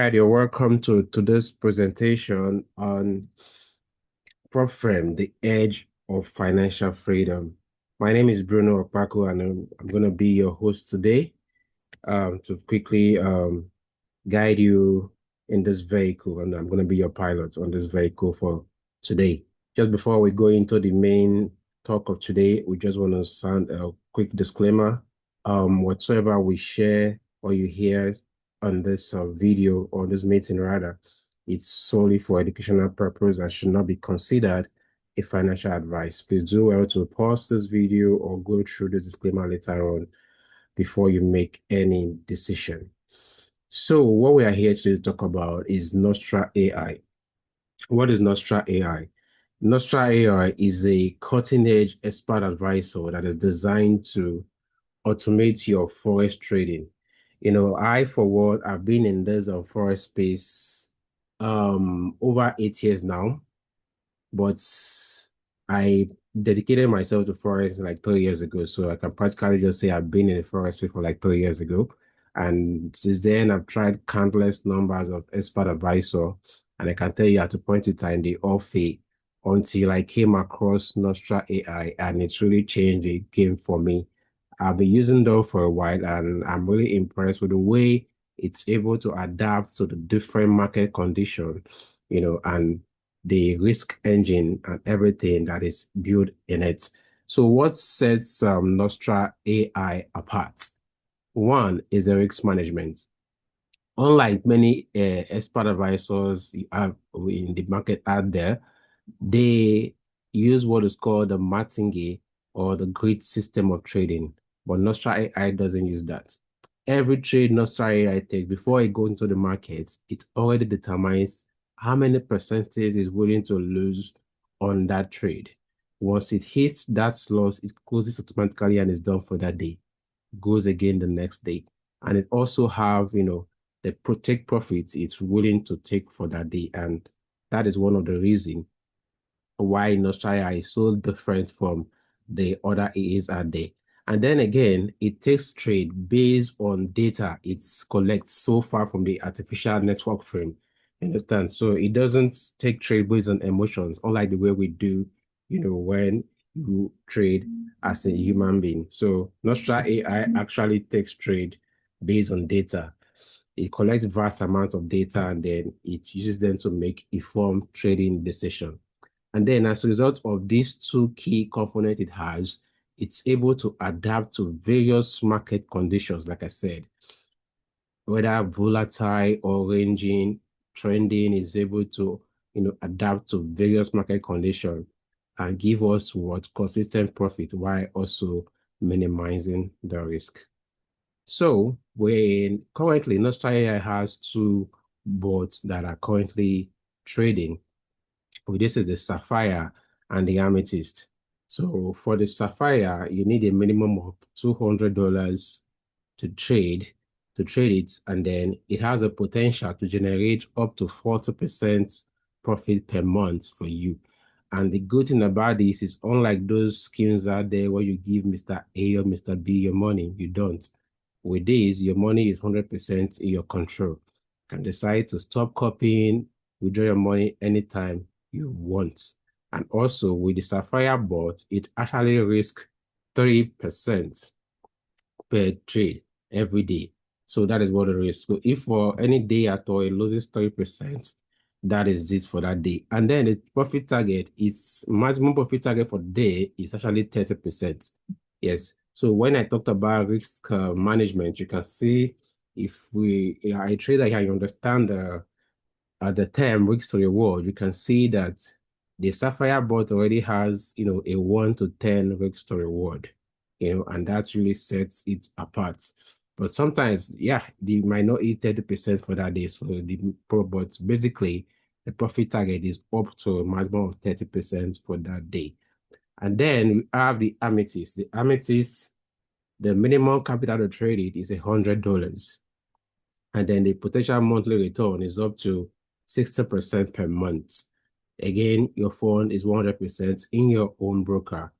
right, you're welcome to this presentation on PropFrame, the Edge of Financial Freedom. My name is Bruno Opako, and I'm going to be your host today to quickly guide you in this vehicle, and I'm going to be your pilot on this vehicle for today. Just before we go into the main talk of today, we just want to sound a quick disclaimer. Whatsoever we share or you hear on this video or this meeting rather, it's solely for educational purpose and should not be considered a financial advice. Please do well to pause this video or go through the disclaimer later on before you make any decision. So what we are here to talk about is Nostra AI. What is Nostra AI? Nostra AI is a cutting-edge expert advisor that is designed to automate your forex trading. I, for one, have been in this forex space over 8 years now, but I dedicated myself to forex like 3 years ago. So I can practically just say I've been in the forex space for like 3 years ago. And since then, I've tried countless numbers of expert advisor, and I can tell you at a point in time, they all fail until I came across Nostra AI, and it's really changed the game for me. I've been using Dove for a while, and I'm really impressed with the way it's able to adapt to the different market conditions, and the risk engine and everything that is built in it. So what sets Nostra AI apart? One is the risk management. Unlike many expert advisors you have in the market out there, they use what is called the martingale or the grid system of trading, but Nostra AI doesn't use that. Every trade Nostra AI takes before it goes into the market, it already determines how many percentage is willing to lose on that trade. Once it hits that loss, it closes automatically and is done for that day. Goes again the next day. And it also have, the protect profits it's willing to take for that day. And that is one of the reasons why Nostria is so different from the other AAs out there. And then again, it takes trade based on data it collects so far from the artificial network frame. You understand? So it doesn't take trade based on emotions, unlike the way we do, when you trade as a human being. So Nostra AI actually takes trade based on data. It collects vast amounts of data and then it uses them to make informed trading decisions. And then as a result of these two key components it has, it's able to adapt to various market conditions, like I said, whether volatile or ranging, trending is able to, adapt to various market conditions and give us what consistent profit while also minimizing the risk. So when currently Nostra AI has two bots that are currently trading. This is the Sapphire and the Amethyst. So for the Sapphire, you need a minimum of $200 to trade it, and then it has a potential to generate up to 40% profit per month for you. And the good thing about this is unlike those schemes out there where you give Mr. A or Mr. B your money, you don't. With this, your money is 100% in your control. You can decide to stop copying, withdraw your money anytime you want. And also with the Sapphire bot, it actually risks 3% per trade every day. So that is what it is. So if for any day at all it loses 3%, that is it for that day. And then the profit target, its maximum profit target for the day is actually 30%. Yes. So when I talked about risk management, you can see if we are a trader here, you understand the term risk to reward, you can see that the Sapphire bot already has, a 1 to 10 risk to reward, and that really sets it apart. But sometimes, yeah, they might not eat 30% for that day. So but basically the profit target is up to a maximum of 30% for that day. And then we have the Amethyst. The Amethyst, the minimum capital to trade it is $100. And then the potential monthly return is up to 60% per month. Again, your fund is 100% in your own broker.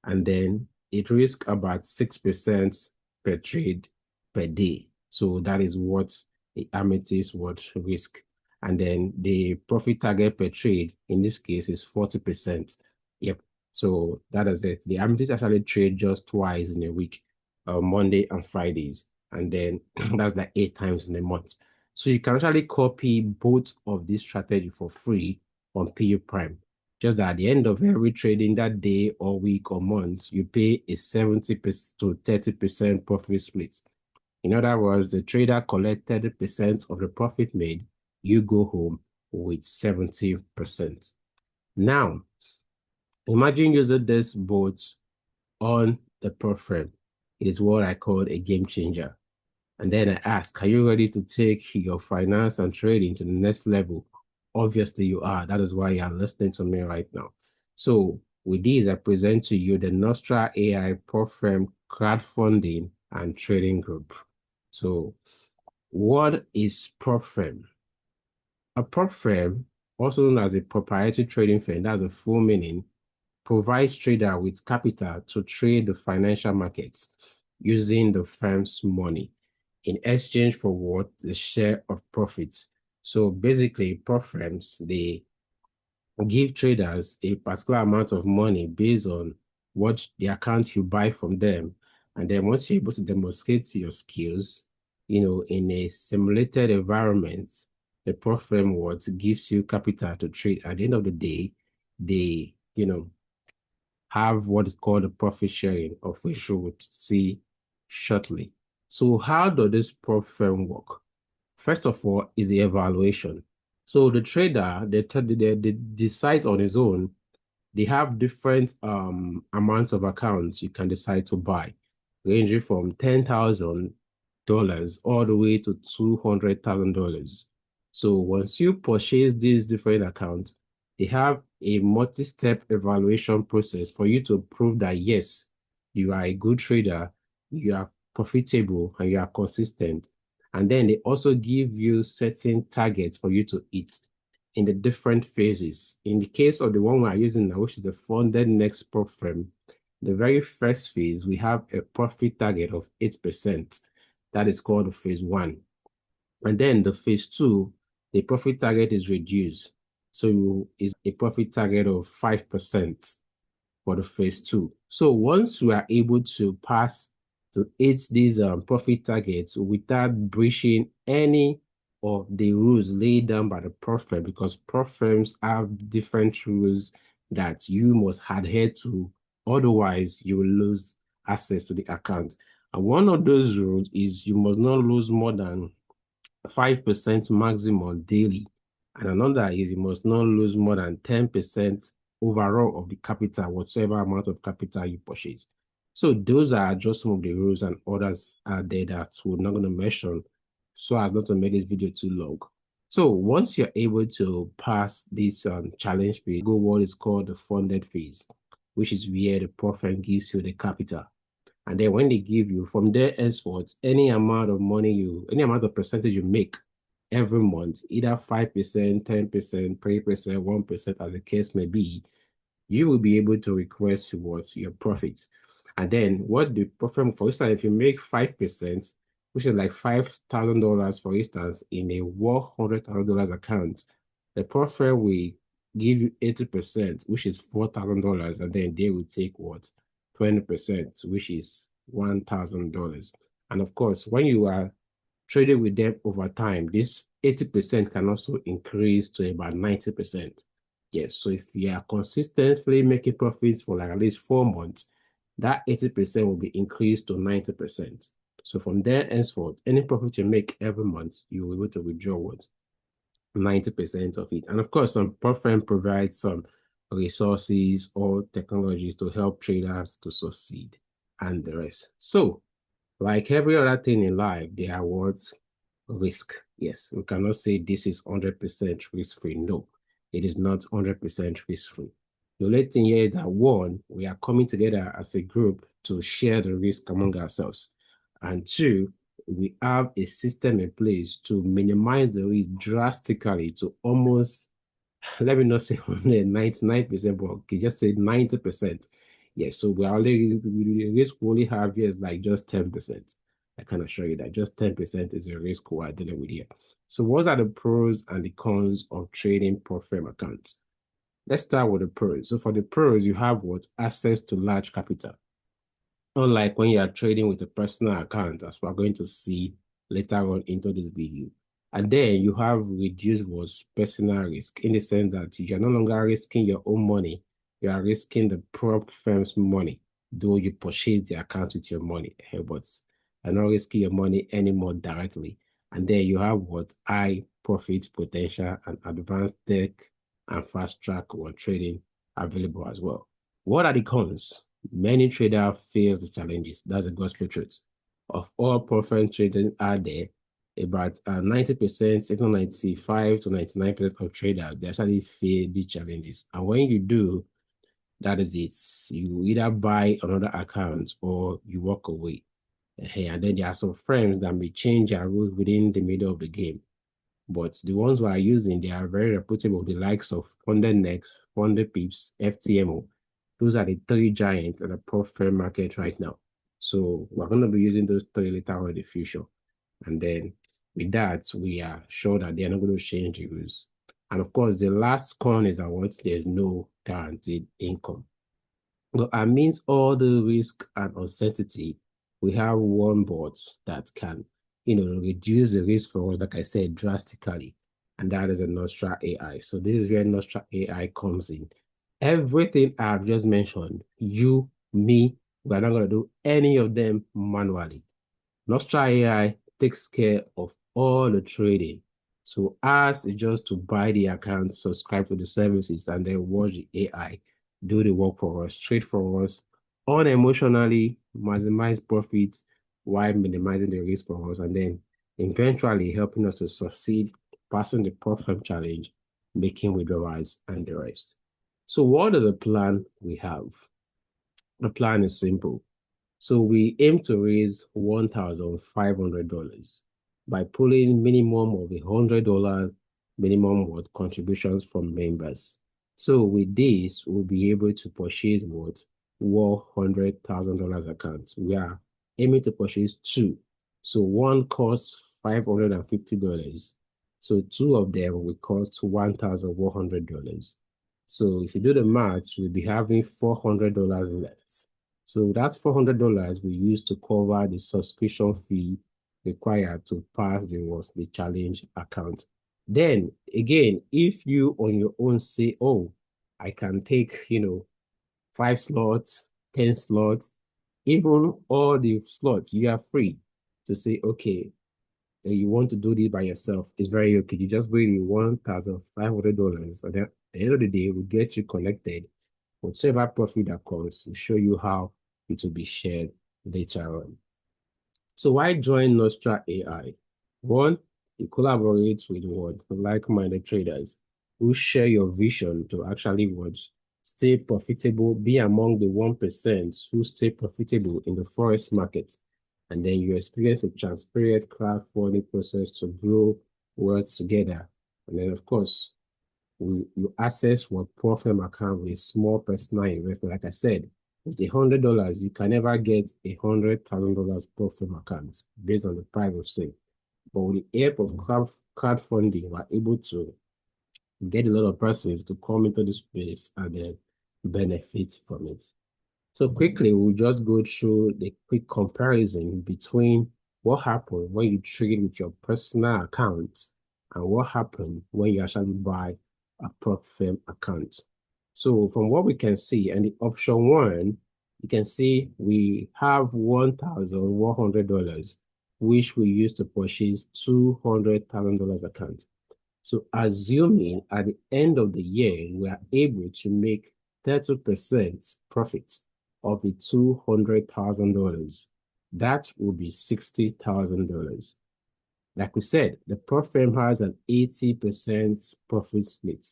And then it risks about 6% per trade per day. So that is what the Amethyst what risk. And then the profit target per trade in this case is 40%. Yep. So that is it. The Amethyst actually trade just twice in a week, Monday and Fridays. And then that's like 8 times in a month. So you can actually copy both of this strategy for free on PU Prime. Just that at the end of every trading that day or week or month, you pay a 70% to 30% profit split. In other words, the trader collects 30% of the profit made, you go home with 70%. Now, imagine using this both on the prop firm. It is what I call a game changer. And then I ask, are you ready to take your finance and trading to the next level? Obviously, you are. That is why you are listening to me right now. So, with these, I present to you the Nostra AI prop firm crowdfunding and trading group. So, what is prop firm? A prop firm, also known as a proprietary trading firm, that's the full meaning, provides trader with capital to trade the financial markets using the firm's money in exchange for what? The share of profits. So basically, prop firms, they give traders a particular amount of money based on what the account you buy from them. And then once you're able to demonstrate your skills, in a simulated environment, the prop firm what gives you capital to trade. At the end of the day, they, have what is called a profit sharing, of which we will see shortly. So how does this prop firm work? First of all, is the evaluation. So the trader, they decides on his own. They have different amounts of accounts you can decide to buy, ranging from $10,000 all the way to $200,000. So once you purchase these different accounts, they have a multi-step evaluation process for you to prove that yes, you are a good trader, you are profitable, and you are consistent. And then they also give you certain targets for you to hit in the different phases. In the case of the one we are using now, which is the funded next prop firm, the very first phase, we have a profit target of 8%. That is called phase one. And then the phase two, the profit target is reduced. So it's a profit target of 5% for the phase two. So once we are able to pass to hit these profit targets without breaching any of the rules laid down by the prop firm, because prop firms have different rules that you must adhere to, otherwise you will lose access to the account. And one of those rules is you must not lose more than 5% maximum daily. And another is you must not lose more than 10% overall of the capital, whatsoever amount of capital you purchase. So those are just some of the rules, and others are there that we're not going to mention so as not to make this video too long. So once you're able to pass this challenge phase, go what is called the funded phase, which is where the prop firm gives you the capital. And then when they give you, from there henceforth, any amount of money any amount of percentage you make every month, either 5%, 10%, 3%, 1%, as the case may be, you will be able to request towards your profit. And then what the profit, for instance, if you make 5%, which is like $5,000, for instance, in a $100,000 account, the profit will give you 80%, which is $4,000, and then they will take what? 20%, which is $1,000. And of course, when you are trading with them over time, this 80% can also increase to about 90%. Yes, so if you are consistently making profits for like at least 4 months, that 80% will be increased to 90%. So from there henceforth, any profit you make every month, you will be able to withdraw what? 90% of it. And of course, some prop firm provides some resources or technologies to help traders to succeed and the rest. So, like every other thing in life, there are words risk. Yes, we cannot say this is 100% risk-free. No, it is not 100% risk-free. The only thing here is that one, we are coming together as a group to share the risk among ourselves. And two, we have a system in place to minimize the risk drastically to almost, let me not say 99%, but okay, just say 90%. Yes, so we are only, the risk we only have here is like just 10%. I can assure you that just 10% is a risk we're dealing with here. So what are the pros and the cons of trading prop firm accounts? Let's start with the pros. So for the pros, you have what? Access to large capital. Unlike when you are trading with a personal account, as we're going to see later on into this video. And then you have reduced was personal risk in the sense that you're no longer risking your own money, you are risking the prop firm's money, though you purchase the account with your money, but you're not risking your money anymore directly. And then you have what high profit potential and advanced tech and fast track or trading available as well. What are the cons? Many traders face the challenges. That's the gospel truth. Of all profit trading out there, about 90%, even 95 to 99% of traders, they actually face the challenges. And when you do, that is it. You either buy another account or you walk away. And then there are some firms that may change their rules within the middle of the game. But the ones we are using, they are very reputable, the likes of Funded Next, Funded Pips, FTMO. Those are the three giants in the prop firm market right now. So we're going to be using those three later on in the future. And then with that, we are sure that they're not going to change the rules. And of course, the last con is that what there's no guaranteed income. Well, amidst all the risk and uncertainty, we have one bot that can, reduce the risk for us, like I said, drastically. And that is a Nostra AI. So this is where Nostra AI comes in. Everything I've just mentioned, you, me, we're not going to do any of them manually. Nostra AI takes care of all the trading. So ours is just to buy the account, subscribe to the services, and then watch the AI do the work for us, trade for us, unemotionally maximize profits while minimizing the risk for us, and then eventually helping us to succeed, passing the profit challenge, making withdrawals, and the rest. So what is the plan we have? The plan is simple. So we aim to raise $1,500 by pulling minimum of $100 minimum what contributions from members. So with this, we'll be able to purchase what $100,000 accounts. We are aiming to purchase two. So one costs $550. So two of them will cost $1,100. So if you do the math, we'll be having $400 left. So that's $400 we use to cover the subscription fee required to pass the challenge account. Then again, if you on your own say, oh, I can take, 5 slots, 10 slots, even all the slots, you are free to say, okay, you want to do this by yourself. It's very okay. You just bring $1,500. And then at the end of the day, we'll get you connected. Whatever profit that comes, we'll show you how it will be shared later on. So why join Nostra AI? One, it collaborates with like-minded traders who share your vision to actually stay profitable, be among the 1% who stay profitable in the forex market. And then you experience a transparent crowdfunding process to grow wealth together. And then, of course, you access what prop firm account with a small personal investment. Like I said, with $100, you can never get $100,000 prop firm account based on the price of sale. But with the help of crowdfunding, we're able to get a lot of persons to come into the space and then benefit from it. So quickly, we'll just go through the quick comparison between what happened when you trade with your personal account and what happened when you actually buy a prop firm account. So from what we can see, and the option one, you can see we have $1,100, which we use to purchase $200,000 account. So assuming at the end of the year, we are able to make 30% profit of the $200,000, that will be $60,000. Like we said, the prop firm has an 80% profit split.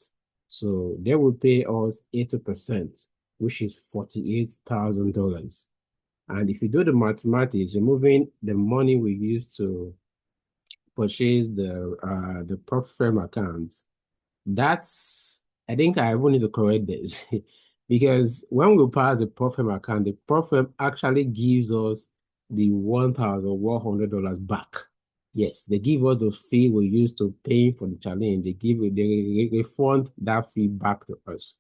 So they will pay us 80%, which is $48,000. And if you do the mathematics, removing the money we use to purchase the prop firm accounts, that's, I think I will need to correct this because when we pass the prop firm account, the prop firm actually gives us the $1,100 back. Yes, they give us the fee we used to pay for the challenge. They refund that fee back to us.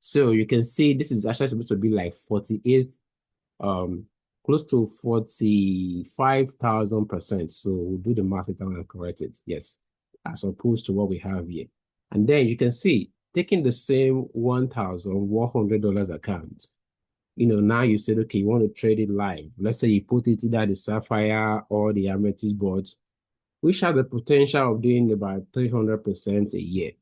So you can see this is actually supposed to be like 48, um, close to 45,000%. So we'll do the math later and correct it. Yes, as opposed to what we have here. And then you can see taking the same $1,100 account, now you said, okay, you want to trade it live. Let's say you put it either the Sapphire or the Amethyst boards, which have the potential of doing about 300% a year.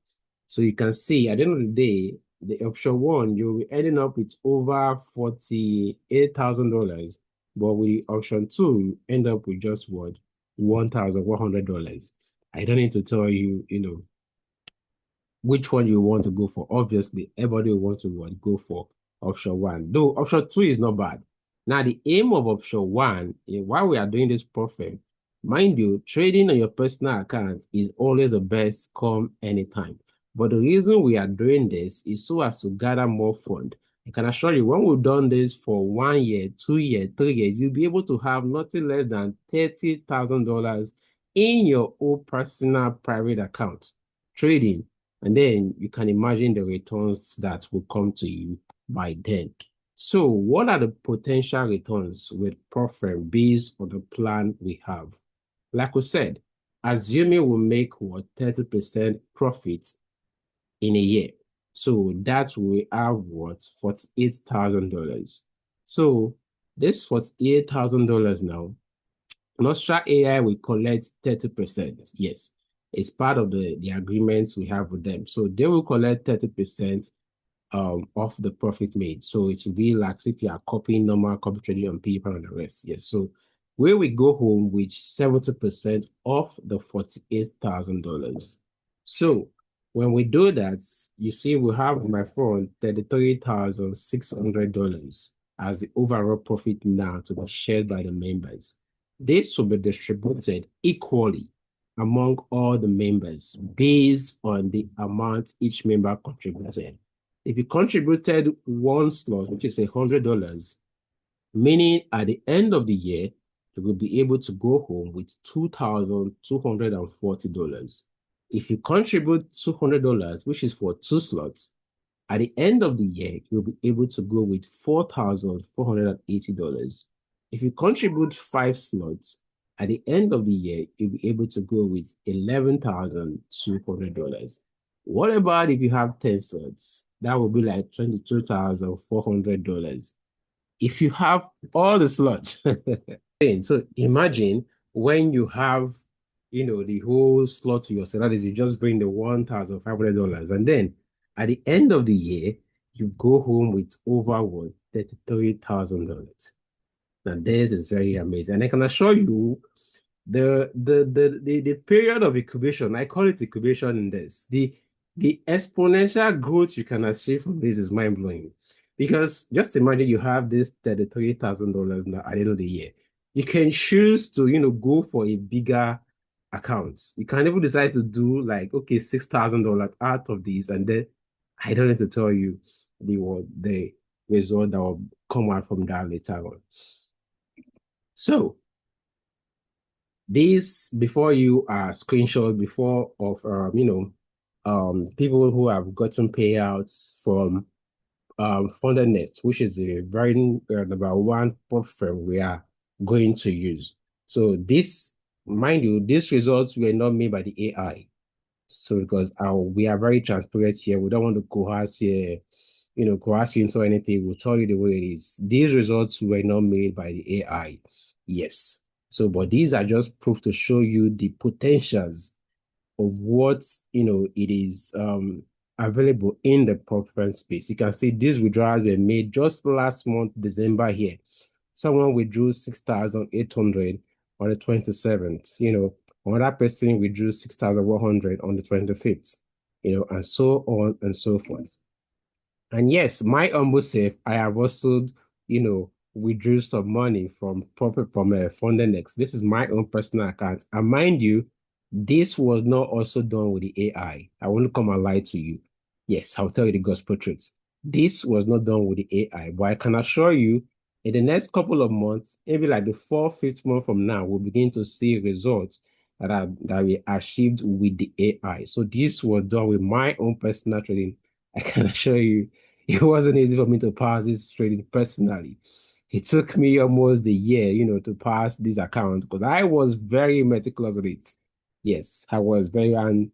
So you can see at the end of the day, the option one, you'll be ending up with over $48,000. But with the option two, you end up with just what? $1,100. I don't need to tell you, which one you want to go for. Obviously, everybody wants to go for option one. Though option two is not bad. Now, the aim of option one, while we are doing this profit, mind you, trading on your personal account is always the best come anytime. But the reason we are doing this is so as to gather more fund. I can assure you, when we've done this for 1 year, 2 years, 3 years, you'll be able to have nothing less than $30,000 in your own personal private account trading. And then you can imagine the returns that will come to you by then. So what are the potential returns with profit based on the plan we have? Like we said, assuming we make what 30% profit in a year. So that we have what $48,000. So this $48,000 now, Nostra AI will collect 30%. Yes, it's part of the agreements we have with them. So they will collect 30% of the profit made. So it will be like if you are copying normal copy trading on paper and the rest. Yes. So where we go home with 70% of the $48,000. So when we do that, you see we have on my phone $33,600 as the overall profit now to be shared by the members. This will be distributed equally among all the members based on the amount each member contributed. If you contributed one slot, which is $100, meaning at the end of the year, you will be able to go home with $2,240. If you contribute $200, which is for 2 slots, at the end of the year, you'll be able to go with $4,480. If you contribute 5 slots, at the end of the year, you'll be able to go with $11,200. What about if you have 10 slots? That would be like $22,400. If you have all the slots. So imagine when you have, the whole slot to yourself, that is, you just bring the $1,500. And then at the end of the year, you go home with over what? $33,000. Now, this is very amazing. And I can assure you, the period of incubation, I call it incubation in this, the exponential growth you can achieve from this is mind-blowing. Because just imagine you have this $33,000 now at the end of the year. You can choose to, go for a bigger account. You can even decide to do like, okay, $6,000 out of these, and then I don't need to tell you the result that will come out from that later on. So this before you screenshot before of people who have gotten payouts from Funded Nest, which is a very number one platform we are going to use. So this, mind you, these results were not made by the AI. So because we are very transparent here, we don't want to coerce here, coerce you into anything. We'll tell you the way it is. These results were not made by the AI. Yes. So, but these are just proof to show you the potentials of what, it is available in the preference space. You can see these withdrawals were made just last month, December here. Someone withdrew 6,800 on the 27th, another person withdrew 6,100 on the 25th, and so on and so forth. And yes, my humble self, I have also, withdrew some money from Funded Nest. This is my own personal account. And mind you, this was not also done with the AI. I won't come and lie to you. Yes, I'll tell you the gospel truth. This was not done with the AI, but I can assure you In the next couple of months, maybe like the fourth, fifth month from now, we'll begin to see results that we achieved with the AI. So this was done with my own personal trading. I can assure you, it wasn't easy for me to pass this trading personally. It took me almost a year, to pass this account because I was very meticulous with it. Yes, I was very, and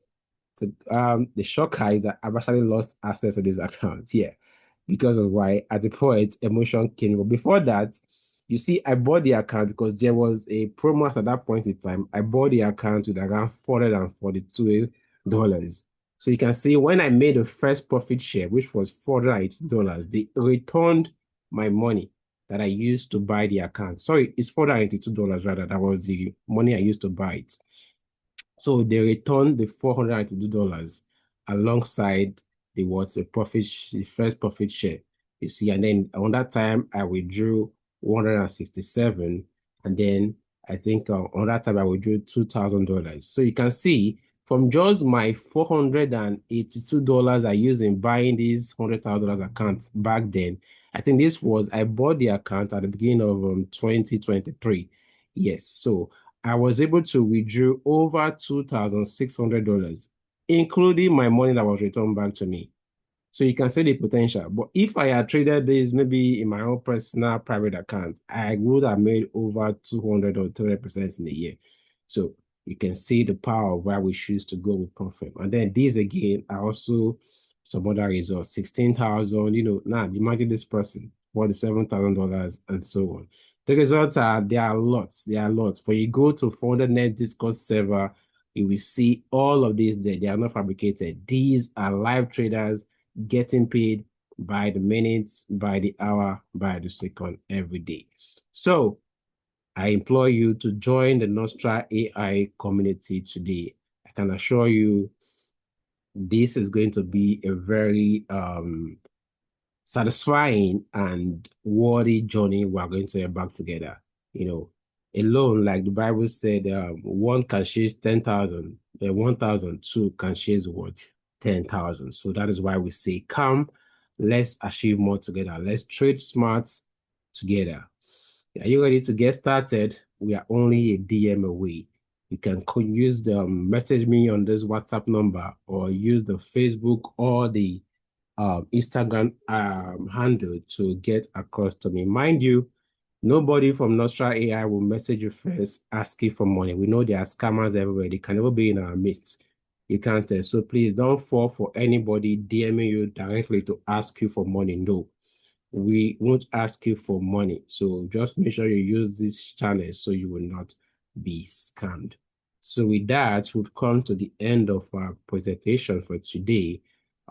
the shocker is that I've actually lost access to this account. Yeah, because of why at the point emotion came. But before that, you see, I bought the account because there was a promo at that point in time. I bought the account with around $442. So you can see when I made the first profit share, which was $480, they returned my money that I used to buy the account. Sorry, it's $482 rather. That was the money I used to buy it. So they returned the $492 alongside the what the first profit share. You see, and then on that time I withdrew 167, and then I think on that time I withdrew $2,000. So you can see from just my $482 I used in buying these $100,000 accounts back then. I think I bought the account at the beginning of 2023. Yes, so I was able to withdraw over $2,600, including my money that was returned back to me. So you can see the potential. But if I had traded this maybe in my own personal private account, I would have made over 200 or 300% in a year. So you can see the power of where we choose to go with profit. And then these again are also some other results, 16,000, now imagine this person, $47,000 and so on. The results there are lots. There are lots. When you go to 400net Discord server, you will see all of these there. They are not fabricated. These are live traders getting paid by the minutes, by the hour, by the second every day. So I implore you to join the Nostra AI community today. I can assure you this is going to be a very satisfying and worthy journey we're going to embark together. Alone, like the Bible said, one can chase 10,000, 1,000, two can chase what? 10,000. So that is why we say, come, let's achieve more together. Let's trade smart together. Are you ready to get started? We are only a DM away. You can use the message me on this WhatsApp number or use the Facebook or the Instagram handle to get across to me. Mind you, nobody from Nostra AI will message you first asking for money. We know there are scammers everywhere. They can never be in our midst. You can't tell. So please don't fall for anybody DMing you directly to ask you for money. No, we won't ask you for money. So just make sure you use this channel so you will not be scammed. So with that, we've come to the end of our presentation for today.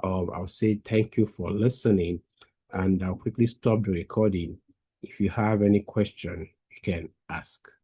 I'll say thank you for listening, and I'll quickly stop the recording. If you have any question, you can ask.